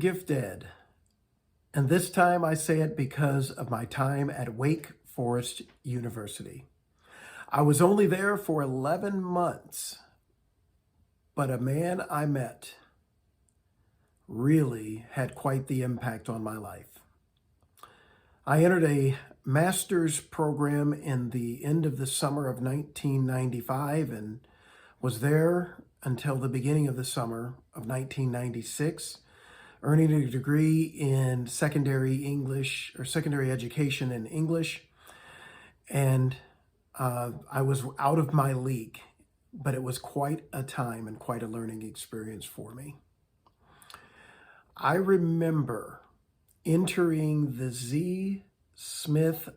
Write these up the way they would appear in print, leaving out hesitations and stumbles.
GiftED, and this time I say it because of my time at Wake Forest University. I was only there for 11 months, but a man I met really had quite the impact on my life. I entered a master's program in the end of the summer of 1995 and was there until the beginning of the summer of 1996, earning a degree in secondary English or secondary education in English. And I was out of my league, but it was quite a time and quite a learning experience for me. I remember entering the Z. Smith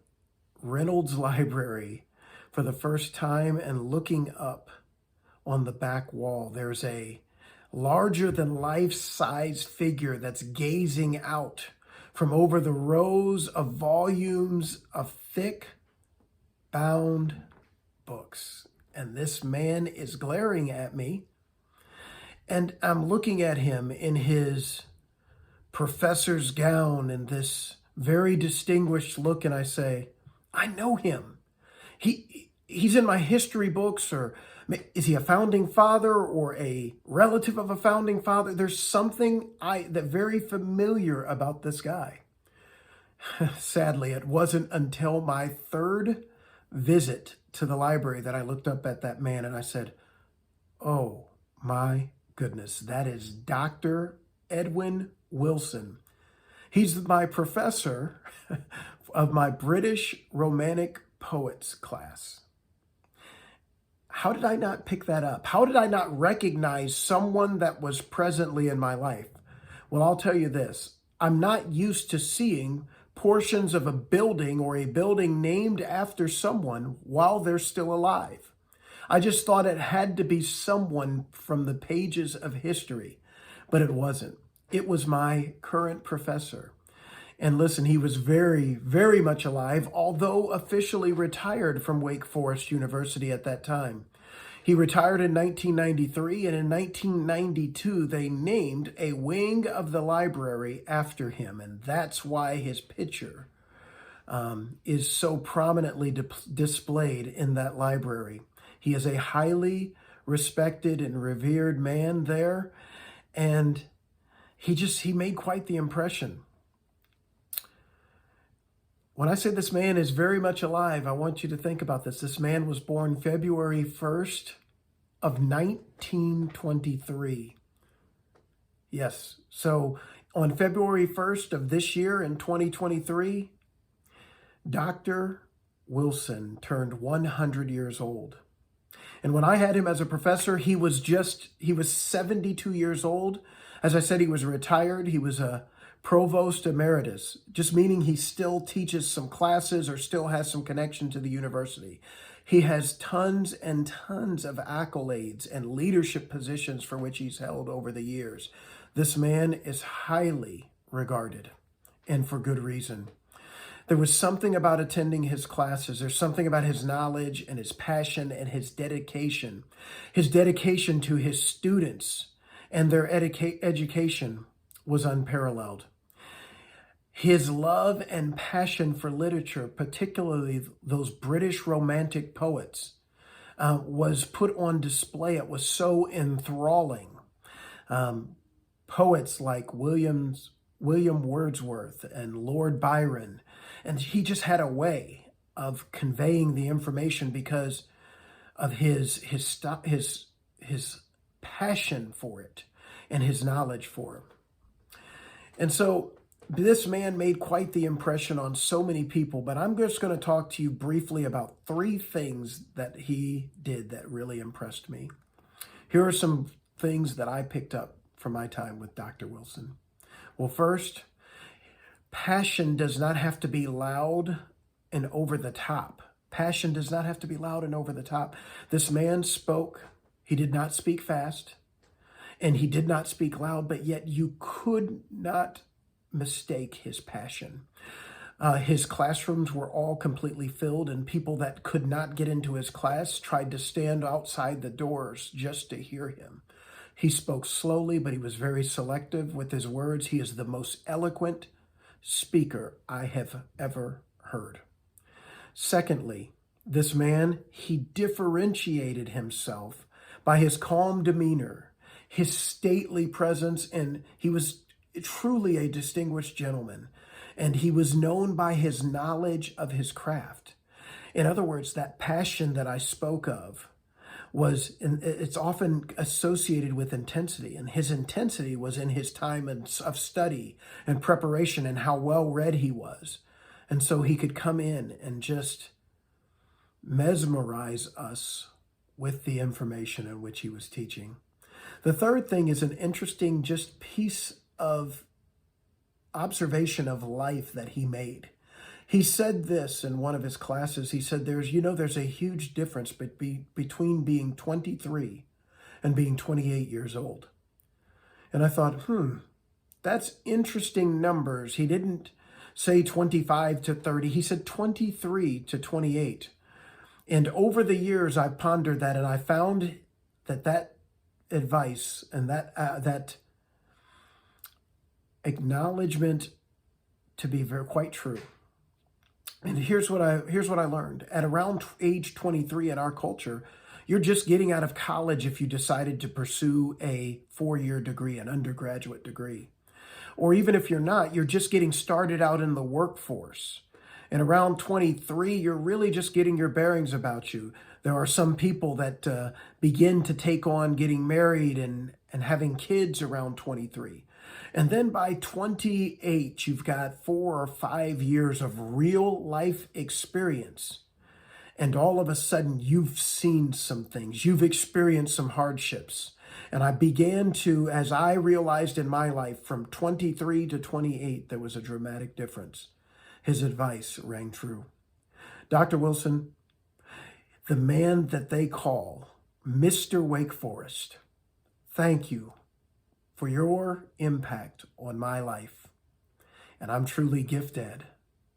Reynolds Library for the first time and looking up on the back wall. There's a larger than life-size figure that's gazing out from over the rows of volumes of thick bound books. And this man is glaring at me, and I'm looking at him in his professor's gown and this very distinguished look, and I say, I know him. He's in my history books, or is he a founding father or a relative of a founding father? There's something that very familiar about this guy. Sadly, it wasn't until my third visit to the library that I looked up at that man and I said, oh my goodness, that is Dr. Edwin Wilson. He's my professor of my British Romantic Poets class. How did I not pick that up? How did I not recognize someone that was presently in my life? Well, I'll tell you this. I'm not used to seeing portions of a building or a building named after someone while they're still alive. I just thought it had to be someone from the pages of history, but it wasn't. It was my current professor. And listen, he was very, very much alive, although officially retired from Wake Forest University at that time. He retired in 1993, and in 1992, they named a wing of the library after him. And that's why his picture is so prominently displayed in that library. He is a highly respected and revered man there, and he made quite the impression. When I say this man is very much alive, I want you to think about this. This man was born February 1st of 1923. Yes, so on February 1st of this year in 2023, Dr. Wilson turned 100 years old. And when I had him as a professor, he was 72 years old. As I said, he was retired. He was a provost emeritus, just meaning he still teaches some classes or still has some connection to the university. He has tons and tons of accolades and leadership positions for which he's held over the years. This man is highly regarded, and for good reason. There was something about attending his classes. There's something about his knowledge and his passion and his dedication. His dedication to his students and their education was unparalleled. His love and passion for literature, particularly those British Romantic poets, was put on display. It was so enthralling. Poets like William Wordsworth and Lord Byron, and he just had a way of conveying the information because of his passion for it and his knowledge for it. And so this man made quite the impression on so many people, but I'm just going to talk to you briefly about three things that he did that really impressed me. Here are some things that I picked up from my time with Dr. Wilson. Well, first, passion does not have to be loud and over the top. Passion does not have to be loud and over the top. This man spoke. He did not speak fast, and he did not speak loud, but yet you could not mistake his passion. His classrooms were all completely filled, and people that could not get into his class tried to stand outside the doors just to hear him. He spoke slowly, but he was very selective with his words. He is the most eloquent speaker I have ever heard. Secondly, this man, he differentiated himself by his calm demeanor, his stately presence, and he was truly a distinguished gentleman. And he was known by his knowledge of his craft. In other words, that passion that I spoke of it's often associated with intensity, and his intensity was in his time of study and preparation and how well read he was. And so he could come in and just mesmerize us with the information in which he was teaching. The third thing is an interesting just piece of observation of life that he made. He said this in one of his classes. He said, there's a huge difference between being 23 and being 28 years old. And I thought, that's interesting numbers. He didn't say 25 to 30. He said 23 to 28. And over the years, I pondered that, and I found that advice and that acknowledgement to be quite true. And here's what I learned. At around age 23 in our culture, you're just getting out of college if you decided to pursue a 4-year degree, an undergraduate degree. Or even if you're not, you're just getting started out in the workforce. And around 23, you're really just getting your bearings about you. There are some people that begin to take on getting married and having kids around 23. And then by 28, you've got 4 or 5 years of real life experience. And all of a sudden, you've seen some things. You've experienced some hardships. And I began to, as I realized in my life, from 23 to 28, there was a dramatic difference. His advice rang true. Dr. Wilson, the man that they call Mr. Wake Forest, thank you for your impact on my life. And I'm truly gifted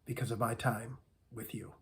because of my time with you.